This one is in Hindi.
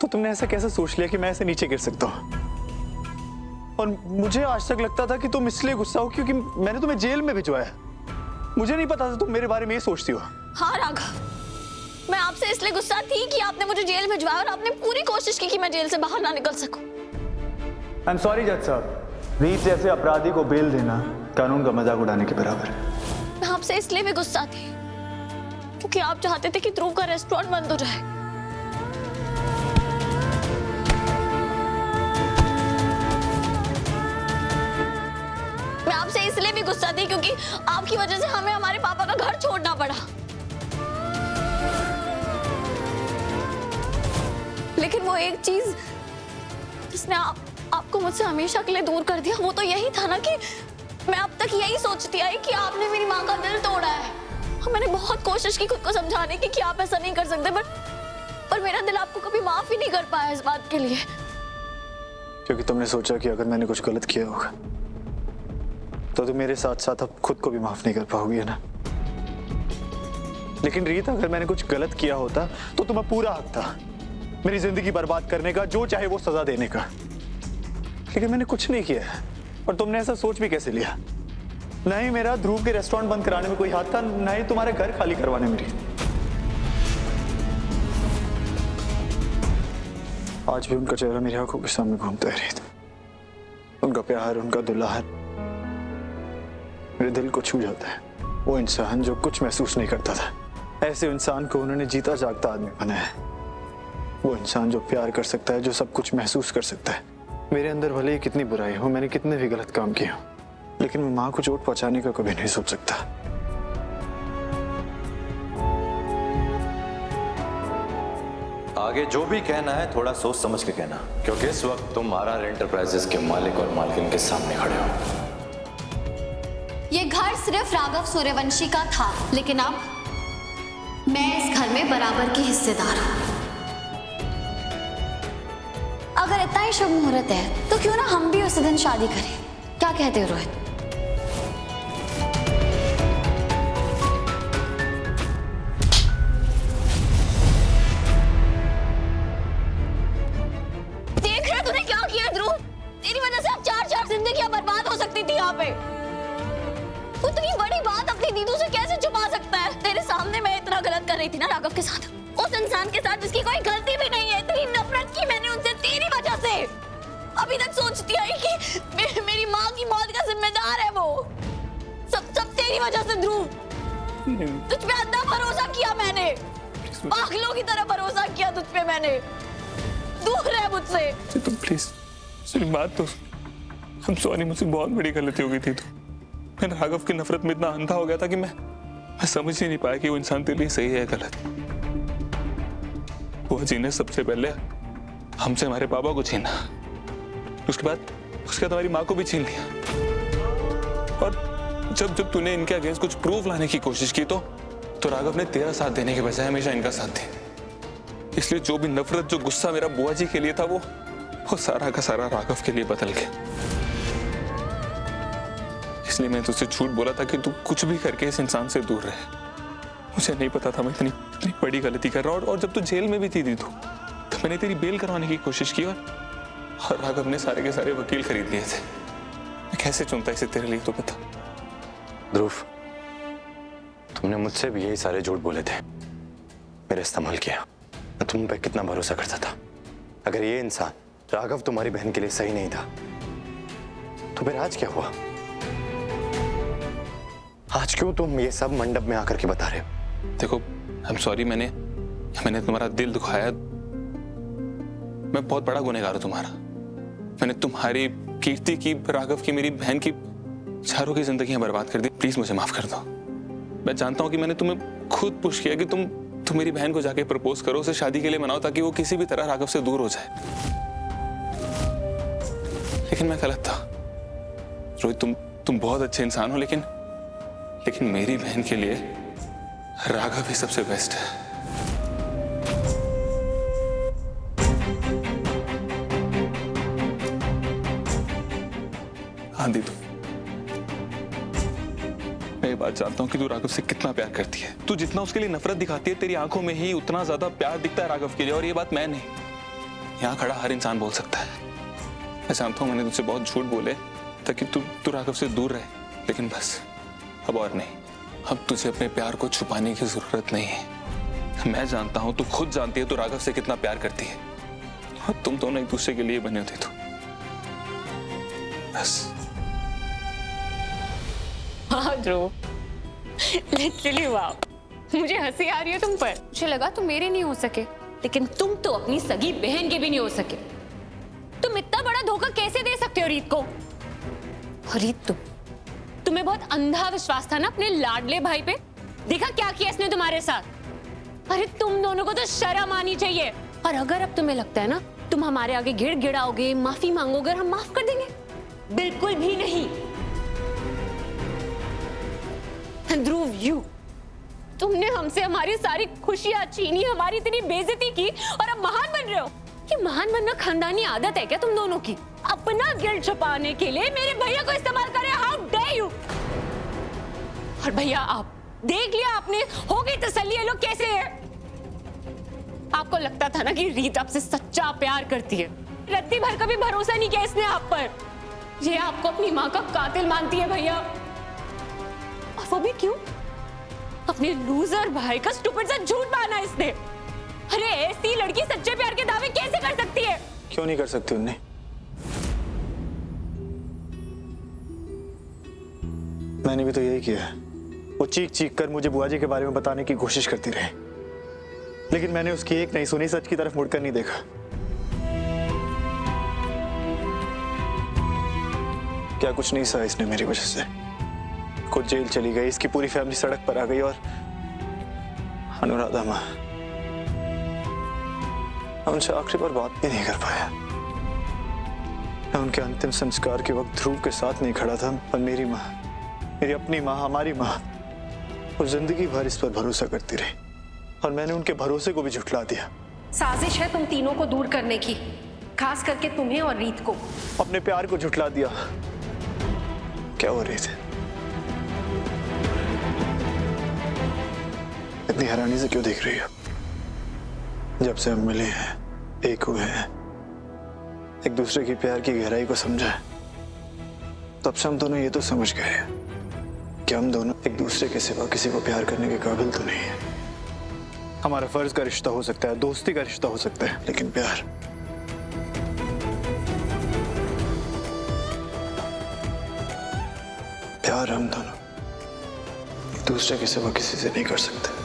तो तुमने ऐसा कैसे सोच लिया कि मैं ऐसे नीचे गिर सकता हूँ? और मुझे आज तक लगता था कि तुम इसलिए गुस्सा हो क्योंकि मैंने तुम्हें जेल में भिजवाया। मुझे नहीं पता था तुम मेरे बारे में ये सोचती हो। हाँ राघव, मैं आपसे इसलिए गुस्सा थी कि आपने मुझे जेल भिजवाया और आपने पूरी कोशिश की कि मैं जेल से बाहर ना निकल सकूं। आई एम सॉरी जज साहब, रीत जैसे अपराधी को बेल देना कानून का मजाक उड़ाने के बराबर है। मैं आपसे इसलिए भी गुस्सा थी क्योंकि आप चाहते थे कि ध्रुव का रेस्टोरेंट बंद हो जाए। मैं आपसे इसलिए भी गुस्सा थी क्योंकि आपकी वजह से हमें हमारे पापा का घर छोड़ना पड़ा। लेकिन वो एक चीज जिसने आपको मुझसे हमेशा के लिए दूर कर दिया, वो तो यही था ना कि मैं अब तक यही सोचती आई कि आपने मेरी माँ का दिल तोड़ा है। और मैंने बहुत कोशिश की खुद को समझाने की कि आप ऐसा नहीं कर सकते, पर मेरा दिल आपको कभी माफ ही नहीं कर पाया इस बात के लिए। क्योंकि तुमने सोचा कि अगर मैंने कुछ गलत किया होगा तो तुम मेरे साथ साथ अब खुद को भी माफ नहीं कर पाओगी, है ना? लेकिन रीत, अगर मैंने कुछ गलत किया होता तो तुम्हें पूरा हक था मेरी जिंदगी बर्बाद करने का, जो चाहे वो सजा देने का। लेकिन मैंने कुछ नहीं किया है और तुमने ऐसा सोच भी कैसे लिया? ना ही मेरा ध्रुव के रेस्टोरेंट बंद कराने में कोई हाथ था, ना ही तुम्हारे घर खाली करवाने में। आज भी उनका चेहरा मेरी आंखों के सामने घूमता है रीत। उनका प्यार, उनका दुलार मेरे दिल को छू जाता है। वो इंसान जो कुछ महसूस नहीं करता था, ऐसे इंसान को उन्होंने जीता जागता आदमी बनाया। वो इंसान जो प्यार कर सकता है, जो सब कुछ महसूस कर सकता है। मेरे अंदर भले ही कितनी बुराई हो, मैंने कितने भी गलत काम किए हो, लेकिन मैं माँ को चोट पहुंचाने का कभी नहीं सोच सकता। आगे जो भी कहना है थोड़ा सोच समझ के कहना, क्योंकि इस वक्त तुम आरआर एंटरप्राइजेस के मालिक और मालकिन के सामने खड़े हो। ये घर सिर्फ राघव सूर्यवंशी का था, लेकिन अब मैं इस घर में बराबर की हिस्सेदार हूं। अगर इतना ही शुभ मुहूर्त है तो क्यों ना हम भी उसी दिन शादी करें? क्या कहते हो रोहित? देख रहे तूने क्या किया ध्रुव? तेरी वजह से अब चार जिंदगियां बर्बाद हो सकती थी यहाँ पे। तू इतनी बड़ी बात अपनी दीदू से कैसे छुपा सकता है? तेरे सामने मैं इतना गलत कर रही थी ना राघव के साथ, उस इंसान के साथ जिसकी कोई गलती भी नहीं है। इतनी नफरत की मैंने उनसे तेरी वजह से। अभी तक सोचती आई कि मेरी माँ की मौत का जिम्मेदार है वो। सब तेरी वजह से ध्रुव। तुझ पे अंधा भरोसा किया मैंने, पागलों की तरह भरोसा किया तुझ पे मैंने। दूर रह मुझसे। तुम प्लीज मेरी बात तो, हम सॉरी, मुझसे बहुत बड़ी गलती हो गई थी। तो मैं राघव की नफरत में इतना अंधा हो गया था कि मैं समझ ही नहीं पाया कि वो इंसान तेरे लिए सही है गलत। बुआ जी ने सबसे पहले हमसे हमारे पापा को छीना, उसके बाद हमारी माँ को भी छीन लिया। और जब तूने इनके अगेंस्ट कुछ प्रूफ लाने की कोशिश की तो राघव ने तेरा साथ देने के बजाय हमेशा इनका साथ दिया। इसलिए जो भी नफरत, जो गुस्सा मेरा बुआ जी के लिए था, वो सारा का सारा राघव के लिए बदल गया। इसलिए मैंने तुझसे झूठ बोला था कि तू कुछ भी करके इस इंसान से दूर रहे। मुझे नहीं पता था मैं इतनी बड़ी गलती कर रहा हूँ। और जब तू जेल में भी थी दीदू, तो मैंने तेरी बेल करवाने की कोशिश की और राघव ने सारे के सारे वकील खरीद लिए थे। मैं कैसे चुनता इसे तेरे लिए, तो बता। ध्रुव, तुमने मुझसे भी यही सारे झूठ बोले थे, मेरा इस्तेमाल किया। मैं तुम पे कितना भरोसा करता था। अगर ये इंसान राघव तुम्हारी बहन के लिए सही नहीं था तो फिर आज क्या हुआ? आज क्यों तुम ये सब मंडप में आकर के बता रहे हो? देखो, आई एम सॉरी, मैंने तुम्हारा दिल दुखाया। मैं बहुत बड़ा गुनहगार हूं तुम्हारा। मैंने तुम्हारी, कीर्ति की, राघव की, मेरी बहन की, चारों की जिंदगियां बर्बाद कर दी। प्लीज मुझे माफ कर दो। मैं जानता हूं कि मैंने तुम्हें खुद पुश किया कि तुम मेरी बहन को जाके प्रपोज करो, उसे शादी के लिए मनाओ ताकि वो किसी भी तरह राघव से दूर हो जाए। लेकिन मैं गलत था रोहित। तुम बहुत अच्छे इंसान हो, लेकिन मेरी बहन के लिए राघव ही सबसे बेस्ट है। हाँ दीदू, मैं ये बात जानता हूं कि तू राघव से कितना प्यार करती है। तू जितना उसके लिए नफरत दिखाती है, तेरी आंखों में ही उतना ज्यादा प्यार दिखता है राघव के लिए। और ये बात मैं नहीं, यहाँ खड़ा हर इंसान बोल सकता है। मैं जानता हूँ मैंने तुझसे बहुत झूठ बोले ताकि तू राघव से दूर रहे, लेकिन बस अब और नहीं। अब तुझे अपने प्यार को छुपाने की जरूरत नहीं है। मैं जानता हूँ, तू खुद जानती है तू राघव से कितना प्यार करती है और तुम दोनों एक दूसरे के लिए बने होते। तो बस। हाँ ध्रुव, लिटरली वाह, मुझे हंसी आ रही है तुम पर। मुझे लगा तुम मेरे नहीं हो सके, लेकिन तुम तो अपनी सगी बहन के भी नहीं हो सके। तुम इतना बड़ा धोखा कैसे दे सकते हो रीत को? और रीत, तुम्हें बहुत अंधा विश्वास था ना अपने लाडले भाई पे। देखा क्या किया इसने तुम्हारे साथ। अरे तुम दोनों को तो शर्म आनी चाहिए। और अगर अब तुम्हें लगता है ना तुम हमारे आगे गिड़गिड़ाओगे, माफी मांगोगे, हम माफ कर देंगे, बिल्कुल भी नहीं। ध्रुव, तुमने हमसे हमारी सारी खुशियां छीनी, हमारी इतनी बेइज्जती की और अब महान बन रहे हो। ये महान बनना खानदानी आदत है क्या तुम दोनों की? अपना गिल्ट छुपाने के लिए मेरे भैया को इस्तेमाल कर रहे हो। How dare you! और भैया, आप देख लिया आपने, हो गई तसल्ली, ये लोग कैसे हैं। आपको लगता था ना कि रीत आपसे सच्चा प्यार करती है, रत्ती भर का भी भरोसा नहीं किया इसने आप पर। ये आपको अपनी माँ का कातिल मानती है भैया। और वो भी क्यों? अपने लूजर भाई का स्टूपिड सा झूठ माना इसने। अरे ऐसी लड़की सच्चे प्यार के दावे कैसे कर सकती है? क्यों नहीं कर सकती उन्हें? मैंने भी तो यही किया है। वो चीख चीख कर मुझे बुआ जी के बारे में बताने की कोशिश करती रही, लेकिन मैंने उसकी एक नहीं सुनी, सच की तरफ मुड़कर नहीं देखा। क्या कुछ नहीं सहा इसने मेरी वजह से। खुद जेल चली गई, इसकी पूरी फैमिली सड़क पर आ गई, और अनुराधा माँ, मैं उनसे आखिरी बार बात भी नहीं कर पाया। मैं उनके अंतिम संस्कार के वक्त ध्रुव के साथ नहीं खड़ा था, पर मेरी माँ, मेरी अपनी माँ, हमारी माँ, वो जिंदगी भर इस पर भरोसा करती रही और मैंने उनके भरोसे को भी झुठला दिया। साजिश है तुम तीनों को दूर करने की, खास करके तुम्हें और रीत को। अपने प्यार को झुठला दिया। क्या हो रही थी? इतनी हैरानी से क्यों देख रही हो? जब से हम मिले हैं, एक हुए हैं, एक दूसरे की प्यार की गहराई को समझा है, तब से हम दोनों ये तो समझ गए हैं कि हम दोनों एक दूसरे के सिवा किसी को प्यार करने के काबिल तो नहीं है। हमारा फर्ज का रिश्ता हो सकता है, दोस्ती का रिश्ता हो सकता है, लेकिन प्यार हम दोनों एक दूसरे के सिवा किसी से नहीं कर सकते।